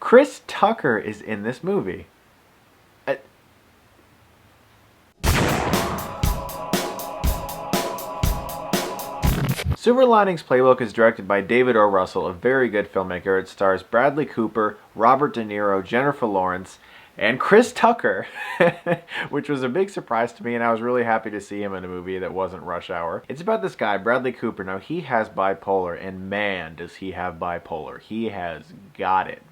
Chris Tucker is in this movie. Silver Linings Playbook is directed by David O. Russell, a very good filmmaker. It stars Bradley Cooper, Robert De Niro, Jennifer Lawrence, and Chris Tucker, which was a big surprise to me, and I was really happy to see him in a movie that wasn't Rush Hour. It's about this guy, Bradley Cooper. Now, he has bipolar, and man, does he have bipolar. He has got it.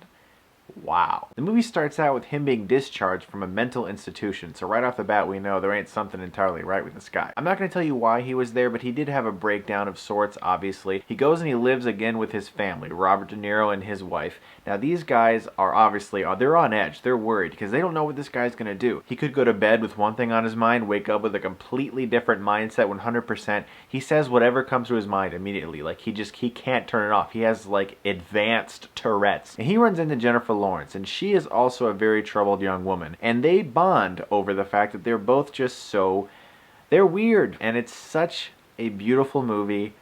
Wow. The movie starts out with him being discharged from a mental institution, so right off the bat we know there ain't something entirely right with this guy. I'm not going to tell you why he was there, but he did have a breakdown of sorts, obviously. He goes and he lives again with his family, Robert De Niro and his wife. Now these guys are obviously, they're on edge, they're worried, because they don't know what this guy's going to do. He could go to bed with one thing on his mind, wake up with a completely different mindset, 100%. He says whatever comes to his mind immediately, like he can't turn it off. He has like advanced Tourette's. And he runs into Jennifer Lawrence, and she is also a very troubled young woman, and they bond over the fact that they're both just they're weird, and it's such a beautiful movie.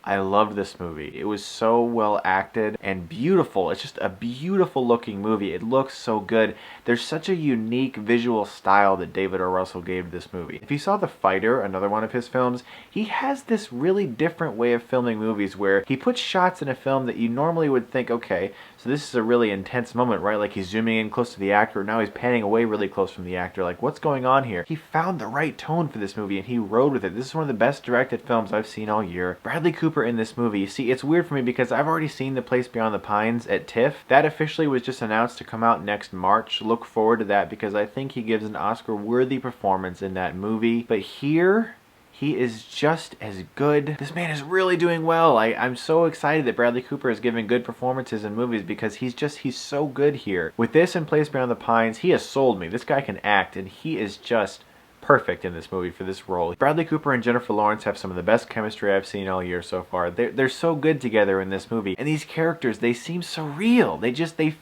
I loved this movie. It was so well acted and beautiful. It's just a beautiful looking movie. It looks so good. There's such a unique visual style that David O. Russell gave to this movie. If you saw The Fighter, another one of his films, he has this really different way of filming movies where he puts shots in a film that you normally would think, okay, so this is a really intense moment, right? Like he's zooming in close to the actor, now he's panning away really close from the actor. Like, what's going on here? He found the right tone for this movie and he rode with it. This is one of the best directed films I've seen all year. Bradley Cooper in this movie. You see, it's weird for me because I've already seen The Place Beyond the Pines at TIFF. That officially was just announced to come out next March. Look forward to that because I think he gives an Oscar-worthy performance in that movie. But here, he is just as good. This man is really doing well. I'm so excited that Bradley Cooper is giving good performances in movies because he's so good here. With this and Place Beyond the Pines, he has sold me. This guy can act, and he is just perfect in this movie for this role. Bradley Cooper and Jennifer Lawrence have some of the best chemistry I've seen all year so far. They're so good together in this movie. And these characters, they seem so real. They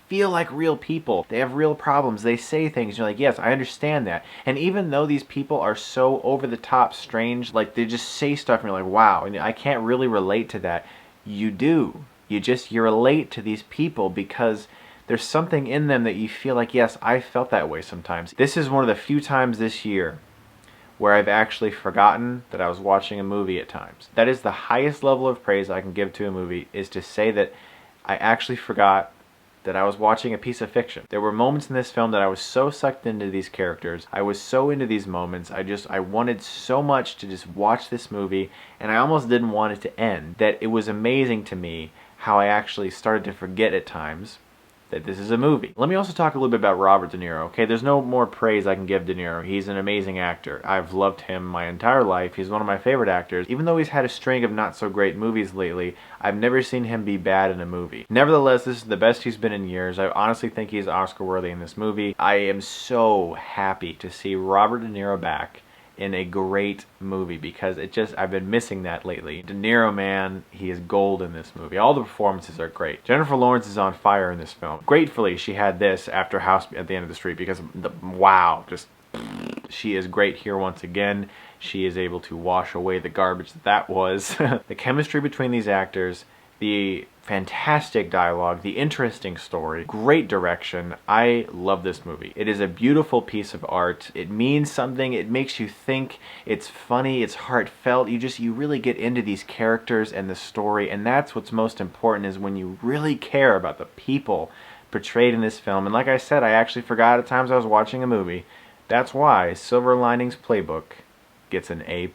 feel like real people. They have real problems. They say things. You're like, yes, I understand that. And even though these people are so over the top strange, like they just say stuff and you're like, wow, and I can't really relate to that. You do. You relate to these people because there's something in them that you feel like, yes, I felt that way sometimes. This is one of the few times this year where I've actually forgotten that I was watching a movie at times. That is the highest level of praise I can give to a movie, is to say that I actually forgot that I was watching a piece of fiction. There were moments in this film that I was so sucked into these characters, I was so into these moments, I wanted so much to just watch this movie, and I almost didn't want it to end, that it was amazing to me how I actually started to forget at times that this is a movie. Let me also talk a little bit about Robert De Niro, okay? There's no more praise I can give De Niro. He's an amazing actor. I've loved him my entire life. He's one of my favorite actors. Even though he's had a string of not so great movies lately, I've never seen him be bad in a movie. Nevertheless, this is the best he's been in years. I honestly think he's Oscar worthy in this movie. I am so happy to see Robert De Niro back in a great movie because I've been missing that lately. De Niro, man, he is gold in this movie. All the performances are great. Jennifer Lawrence is on fire in this film. Gratefully, she had this after House at the End of the Street because wow, she is great here once again. She is able to wash away the garbage that was. The chemistry between these actors, the fantastic dialogue, the interesting story, great direction. I love this movie. It is a beautiful piece of art. It means something. It makes you think. It's funny. It's heartfelt. You really get into these characters and the story, and that's what's most important, is when you really care about the people portrayed in this film. And like I said, I actually forgot at times I was watching a movie. That's why Silver Linings Playbook gets an A+.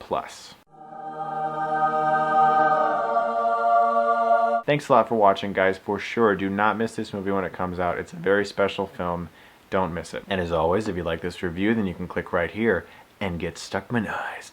Thanks a lot for watching, guys. For sure, do not miss this movie when it comes out. It's a very special film. Don't miss it. And as always, if you like this review, then you can click right here and get Stuckmanized.